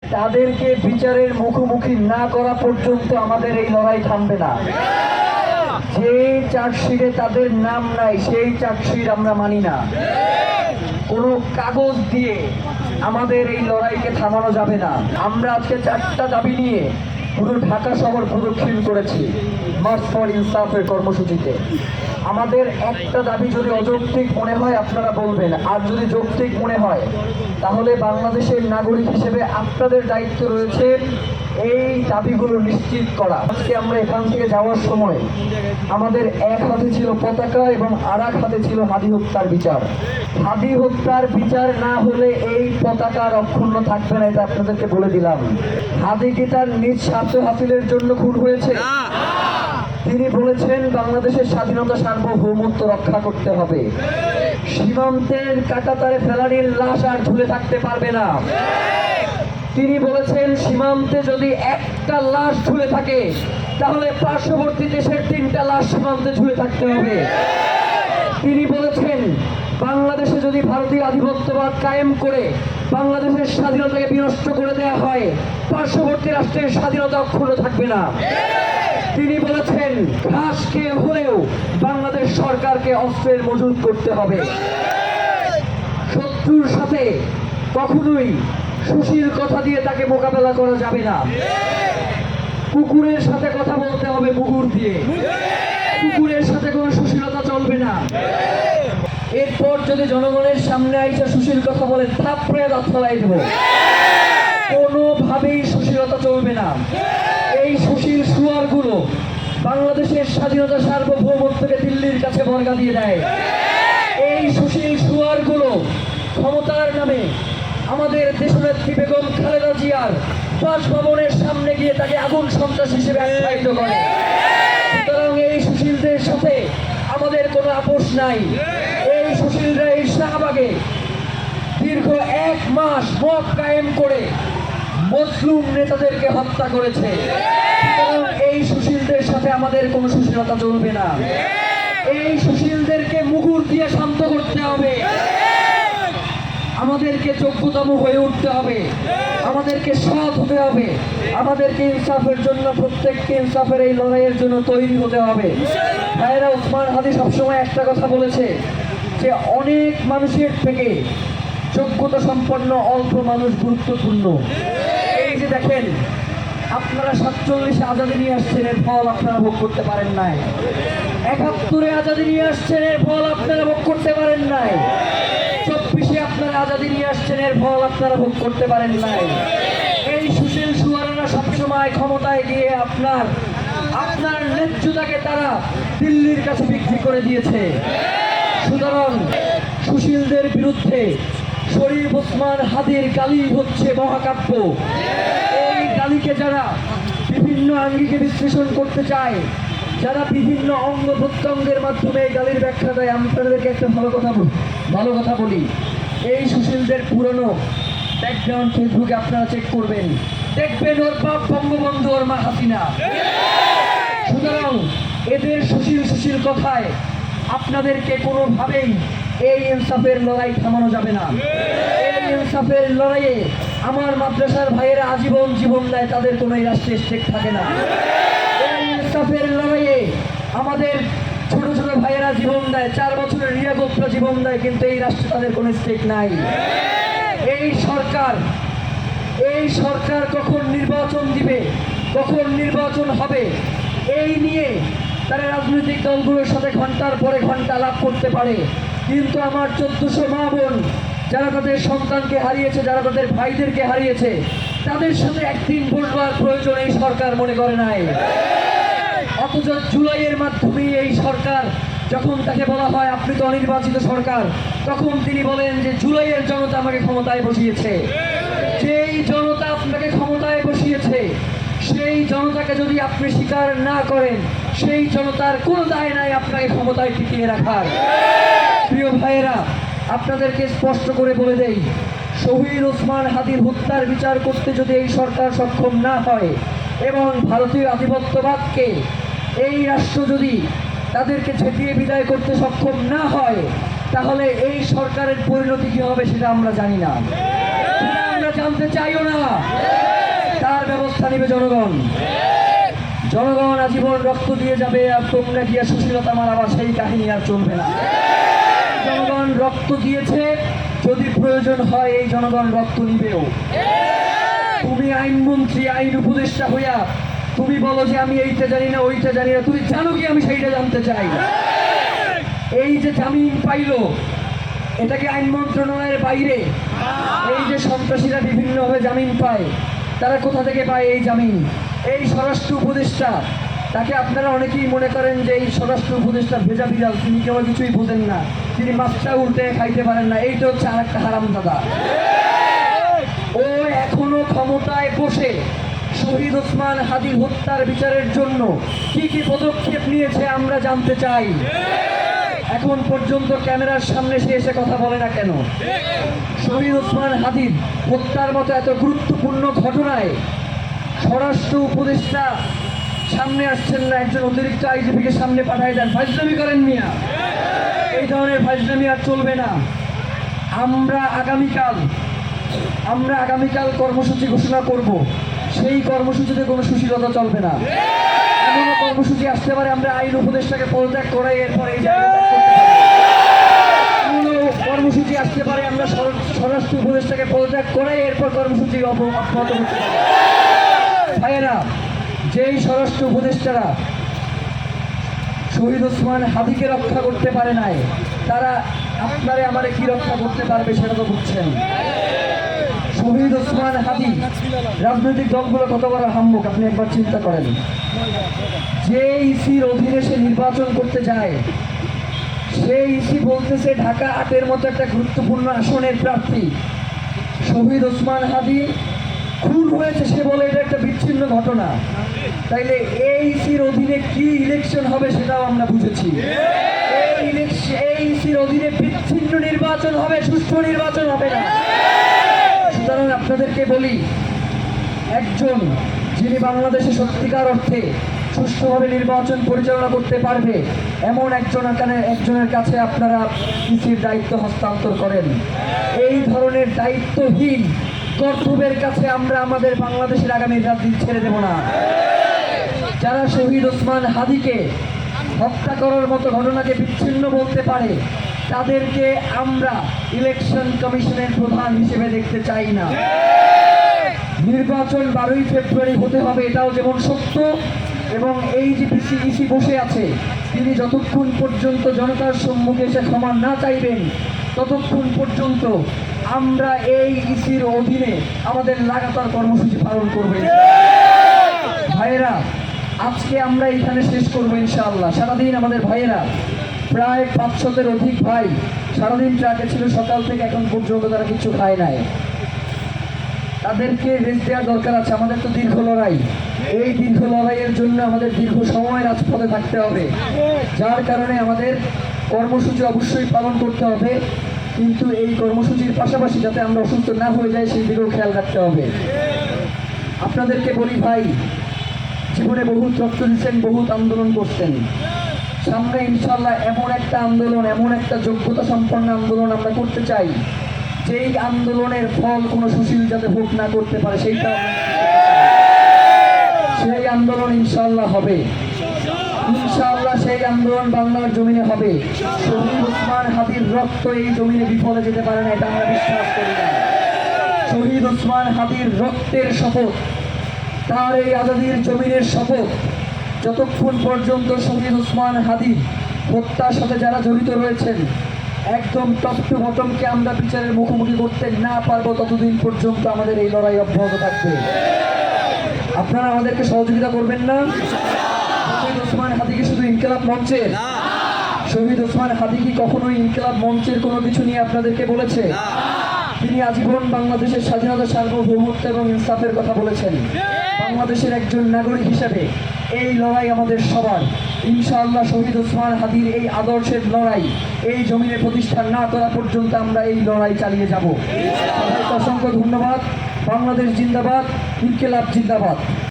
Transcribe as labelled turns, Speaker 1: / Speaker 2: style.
Speaker 1: তাদেরকে বিচারের মুখোমুখি না করা পর্যন্ত আমাদের এই লড়াই থামবে না। যে চার্জশিটে তাদের নাম নাই সেই চার্জশিট আমরা মানি না। কোনো কাগজ দিয়ে আমাদের এই লড়াইকে থামানো যাবে না। আমরা আজকে 4টা দাবি নিয়ে পুরো ঢাকা শহর প্রদক্ষিণ করেছি মার্চ ফর ইনসাফের কর্মসূচিতে। আমাদের একটা দাবি যদি অযৌক্তিক মনে হয় আপনারা বলবেন, আর যদি যৌক্তিক মনে হয় তাহলে বাংলাদেশের নাগরিক হিসেবে আপনাদের দায়িত্ব রয়েছে এই দাবিগুলো নিশ্চিত করা। আজকে আমরা এখান থেকে যাওয়ার সময় আমাদের এক হাতে ছিল পতাকা এবং আর এক হাতে ছিল হাদি হত্যার বিচার। হাদি হত্যার বিচার না হলে এই পতাকা অক্ষুণ্ণ থাকবে না, এটা আপনাদেরকে বলে দিলাম। হাদি কি তার নিজ স্বার্থ হাসিলের জন্য খুন হয়েছে? তিনি বলেছেন বাংলাদেশের স্বাধীনতা সার্বভৌমত্ব রক্ষা করতে হবে। সীমান্তের কাঁটাতারে ফেলানির লাশ আর ঝুলে থাকতে পারবে না। তিনি বলেছেন সীমান্তে যদি একটা লাশ ঝুলে থাকে তাহলে পার্শ্ববর্তী দেশের 3টা লাশ সীমান্তে ঝুলে থাকতে হবে। তিনি বলেছেন বাংলাদেশে যদি ভারতীয় আধিপত্যবাদ কায়েম করে বাংলাদেশের স্বাধীনতাকে বিনষ্ট করে দেওয়া হয়, পার্শ্ববর্তী রাষ্ট্রের স্বাধীনতা অক্ষুণ্ণ থাকবে না। তিনি বলেছেন ঘাস খেয়ে হলেও বাংলাদেশ সরকারকে অস্ত্রের মজুত করতে হবে। শত্রুর সাথে কখনোই সুশীল কথা দিয়ে তাকে মোকাবেলা করা যাবে না। কুকুরের সাথে কথা বলতে হবে মুগুর দিয়ে। কুকুরের সাথে কোনো সুশীলতা চলবে না। এরপর যদি জনগণের সামনে আইসা সুশীল কথা বলে থাপড়ে দাঁত ফেলাই দেব। কোনোভাবেই সুশীলতা চলবে না। এই সুশীল সুয়ারগুলো বাংলাদেশের স্বাধীনতা সার্বভৌমত্বকে দিল্লির কাছে বর্গা দিয়ে দেয়। এই সুশীল সুয়ারগুলো ক্ষমতার নামে আমাদের দেশনেত্রী বেগম খালেদা জিয়ার বাসভবনের সামনে গিয়ে তাকে আগুন সন্ত্রাস হিসেবে আখ্যায়িত করে। সুতরাং এই সুশীলদের সাথে আমাদের কোনো আপোষ নাই। এই সুশীলরা এই শাহবাগে দীর্ঘ 1 মাস মব কায়েম করে মজলুম নেতাদেরকে হত্যা করেছে। সুতরাং এই সুশীলদের সাথে আমাদের কোনো সুশীলতা চলবে না। এই সুশীলদেরকে মুগুর দিয়ে শান্ত করতে হবে। আমাদেরকে যোগ্যতম হয়ে উঠতে হবে, আমাদেরকে সৎ হতে হবে, আমাদেরকে ইনসাফের জন্য প্রত্যেককে ইনসাফের এই লড়াইয়ের জন্য তৈরি হতে হবে। ভাইয়েরা, ওসমান হাদি সবসময় একটা কথা বলেছে যে অনেক মানুষের থেকে যোগ্যতা সম্পন্ন অল্প মানুষ গুরুত্বপূর্ণ। এই যে দেখেন, আপনারা 47 আজাদি নিয়ে আসছেন, এর ফল আপনারা ভোগ করতে পারেন নাই। 71 আজাদি নিয়ে আসছেন, এর ফল আপনারা ভোগ করতে পারেন নাই। 24 আপনারা আজাদি নিয়ে আসছেন, এর ফল আপনারা ভোগ করতে পারেন নাই। এই সুশীল সুয়ারেরা সবসময় ক্ষমতায় গিয়ে আপনার ন্যায্যতাকে তারা দিল্লির কাছে বিক্রি করে দিয়েছে। সুতরাং সুশীলদের বিরুদ্ধে শরীফ ওসমান হাদির গালি হচ্ছে মহাকাব্য। এই গালিকে যারা বিভিন্ন আঙ্গিকে বিশ্লেষণ করতে চায়, যারা বিভিন্ন অঙ্গ প্রত্যঙ্গের মাধ্যমে এই গালির ব্যাখ্যা দেয়, আপনাদেরকে একটা ভালো কথা বলি। এই সুশীলদের পুরনো ব্যাকগ্রাউন্ড ফেসবুকে আপনারা চেক করবেন, দেখবেন ওর বাপ বঙ্গবন্ধু, ওর মা হাসিনা। সুতরাং এদের সুশীল কথায় আপনাদেরকে কোনোভাবেই এই ইনসাফের লড়াই থামানো যাবে না। এই ইনসাফের লড়াইয়ে আমার মাদ্রাসার ভাইয়েরা আজীবন জীবন দেয়, তাদের কোনো এই রাষ্ট্রে স্টেক থাকে না। এই ইনসাফের লড়াইয়ে আমাদের ছোট ছোট ভাইয়েরা জীবন দেয়, 4 বছরের রিয়া গোপ্রা জীবন দেয়, কিন্তু এই রাষ্ট্রে তাদের কোনো স্টেক নাই। এই সরকার কখন নির্বাচন দিবে, কখন নির্বাচন হবে, এই নিয়ে তারা রাজনৈতিক দলগুলোর সাথে ঘন্টার পরে ঘন্টা লাভ করতে পারে, কিন্তু আমার 1400 মা বোন যারা তাদের সন্তানকে হারিয়েছে, যারা তাদের ভাইদেরকে হারিয়েছে, তাদের সাথে একদিন বসবার প্রয়োজন এই সরকার মনে করে নাই। অথচ জুলাইয়ের মাধ্যমে এই সরকার, যখন তাকে বলা হয় আপনি তো অনির্বাচিত সরকার, তখন তিনি বলেন যে জুলাইয়ের জনতা আমাকে ক্ষমতায় বসিয়েছে। যেই জনতা আপনাকে ক্ষমতায় বসিয়েছে, সেই জনতাকে যদি আপনি স্বীকার না করেন, সেই জনতার কোনো দায় নাই আপনাকে ক্ষমতায় টিকিয়ে রাখার। প্রিয় ভাইয়েরা, আপনাদেরকে স্পষ্ট করে বলে দেই, শহীদ ওসমান হাদির হত্যার বিচার করতে যদি এই সরকার সক্ষম না হয় এবং ভারতীয় আধিপত্যবাদকে এই রাষ্ট্র যদি তাদেরকে ঝেঁটিয়ে বিদায় করতে সক্ষম না হয়, তাহলে এই সরকারের পরিণতি কি হবে সেটা আমরা জানি না। আমরা জানতে চাইও না, তার ব্যবস্থা নেবে জনগণ। জনগণ আজীবন রক্ত দিয়ে যাবে, আর তোমরা গিয়ে সুশীলতা মারাবা, সেই কাহিনী আর চলবে না। জনগণ রক্ত দিয়েছে, যদি প্রয়োজন হয় এই জনগণ রক্ত নিবেও। তুমি আইনমন্ত্রী, আইন উপদেষ্টা হইয়া তুমি বলো যে আমি এইটা জানি না, ওইটা জানি না, তুমি জানো কি আমি সেইটা জানতে চাই। এই যে জামিন পাইলো, এটা কি আইন মন্ত্রণালয়ের বাইরে? এই যে সন্ত্রাসীরা বিভিন্নভাবে জামিন পায়, তারা কোথা থেকে পায় এই জামিন? এই স্বরাষ্ট্র উপদেষ্টা, তাকে আপনারা অনেকেই মনে করেন যে এই স্বরাষ্ট্র উপদেষ্টা ভেজা বিড়াল, তিনি কেউ কিছুই বোঝেন না, তিনি মাছটা উল্টে খাইতে পারেন না। এইটা হচ্ছে আর একটা হারামজাদা। ও এখনো ক্ষমতায় বসে শহীদ ওসমান হাদির হত্যার বিচারের জন্য কি কি পদক্ষেপ নিয়েছে আমরা জানতে চাই। এখন পর্যন্ত ক্যামেরার সামনে সে এসে কথা বলে না কেন? শহীদ ওসমান হাদির হত্যার মতো এত গুরুত্বপূর্ণ ঘটনায় স্বরাষ্ট্র উপদেষ্টা সামনে আসছেন না, একজন অতিরিক্ত আইজিপিকে সামনে পাঠায় দেন। ফাজলামি করেন মিয়া, এই ধরনের ফাজলামি আর চলবে না। আমরা আগামীকাল কর্মসূচি ঘোষণা করব। সেই কর্মসূচিতে কোনো সুশীলতা চলবে না। এমনও কর্মসূচি আসতে পারে আমরা আইন উপদেষ্টাকে পদত্যাগ করাই এরপরে এই জায়গায় কর্মসূচি আসতে পারে আমরা স্বরাষ্ট্র উপদেষ্টাকে পদত্যাগ করাই এরপর কর্মসূচি অব্যাহত করতে পারি। ভাইয়েরা, যেই স্বরাষ্ট্র উপদেষ্টারা শহীদ ওসমান হাদিকে রক্ষা করতে পারে নাই, তারা আপনারে আমারে কি রক্ষা করতে পারবে সেটা তো বুঝছেন। শহীদ ওসমান হাদি, রাজনৈতিক দলগুলো কত বড় হাম্মুক আপনি একবার চিন্তা করেন। যে ইসির অধীনে সে নির্বাচন করতে যায়, সেই ইসি বলতেছে ঢাকা ৮-এর মতো একটা গুরুত্বপূর্ণ আসনের প্রার্থী শহীদ ওসমান হাদি খুন হয়েছে, সে বলে এটা একটা বিচ্ছিন্ন ঘটনা। তাইলে এই ইসির অধীনে কি ইলেকশন হবে সেটাও আমরা বুঝেছি। এই ইসির অধীনে বিচ্ছিন্ন নির্বাচন হবে, সুষ্ঠু নির্বাচন হবে না। সুতরাং আপনাদেরকে বলি, একজন যিনি বাংলাদেশে সত্যিকার অর্থে সুষ্ঠুভাবে নির্বাচন পরিচালনা করতে পারবে এমন একজনের কাছে আপনারা ইসির দায়িত্ব হস্তান্তর করেন। এই ধরনের দায়িত্বহীন কর্তব্যের কাছে আমরা আমাদের বাংলাদেশের আগামী রাজনীতি ছেড়ে দেব না। যারা শহীদ ওসমান হাদিকে হত্যা করার মতো ঘটনাকে বিচ্ছিন্ন বলতে পারে, তাদেরকে আমরা ইলেকশন কমিশনের প্রধান হিসেবে দেখতে চাই না। নির্বাচন 12ই ফেব্রুয়ারি হতে হবে, এটাও যেমন সত্য। এবং এই যে ইসি বসে আছে, তিনি যতক্ষণ পর্যন্ত জনতার সম্মুখে এসে ক্ষমা না চাইবেন, ততক্ষণ পর্যন্ত আমরা এই ইসির অধীনে আমাদের লাগাতার কর্মসূচি পালন করব। ভাইয়েরা, আজকে আমরা এখানে শেষ করবো ইনশাআল্লাহ। সারাদিন আমাদের ভাইয়েরা, প্রায় 500-এর অধিক ভাই সারাদিন ট্রাকে ছিল, সকাল থেকে এখন পর্যন্ত তারা কিছু খায় নাই। তাদেরকে রেস্ট দেওয়ার দরকার আছে। আমাদের তো দীর্ঘ লড়াই, এই দীর্ঘ লড়াইয়ের জন্য আমাদের দীর্ঘ সময় রাজপথে থাকতে হবে, যার কারণে আমাদের কর্মসূচি অবশ্যই পালন করতে হবে। কিন্তু এই কর্মসূচির পাশাপাশি যাতে আমরা অসুস্থ না হয়ে যাই সেই দিকেও খেয়াল রাখতে হবে। আপনাদেরকে বলি ভাই, জীবনে বহুত রক্ত দিচ্ছেন, বহুত আন্দোলন করছেন। সামনে ইনশাল্লাহ এমন একটা আন্দোলন, এমন একটা যোগ্যতা সম্পন্ন আন্দোলন আমরা করতে চাই, যেই আন্দোলনের ফল কোনো সুশীল যাতে ভোগ না করতে পারে, সেই আন্দোলন ইনশাল্লাহ হবে। ইনশাআল্লাহ সেই আন্দোলন বাংলার জমিনে হবে। শহীদ ওসমান হাদির রক্ত এই জমিনে বিফলে যেতে পারে না, এটা আমরা বিশ্বাস করি না। শহীদ ওসমান হাদির রক্তের শপথ, তার এই আজাদির জমিনের শপথ, যতক্ষণ পর্যন্ত শহীদ ওসমান হাদির হত্যার সাথে যারা জড়িত রয়েছেন, একদম টপ টু বটমকে আমরা বিচারের মুখোমুখি করতে না পারবো, ততদিন পর্যন্ত আমাদের এই লড়াই অব্যাহত থাকবে। আপনারা আমাদেরকে সহযোগিতা করবেন না? শহীদ ওসমান হাদি কি শুধু ইনকিলাব মঞ্চের? শহীদ ওসমান হাদি কি কখনোই ইনকিলাব মঞ্চের কোনো কিছু নিয়ে আপনাদেরকে বলেছে? তিনি আজীবন বাংলাদেশের স্বাধীনতা, সার্বভৌমত্ব এবং ইনসাফের কথা বলেছেন। বাংলাদেশের একজন নাগরিক হিসেবে এই লড়াই আমাদের সবার। ইনশাআল্লাহ শহীদ ওসমান হাদির এই আদর্শের লড়াই এই জমিনে প্রতিষ্ঠা না করা পর্যন্ত আমরা এই লড়াই চালিয়ে যাব। অসংখ্য ধন্যবাদ। বাংলাদেশ জিন্দাবাদ, ইনকিলাব জিন্দাবাদ।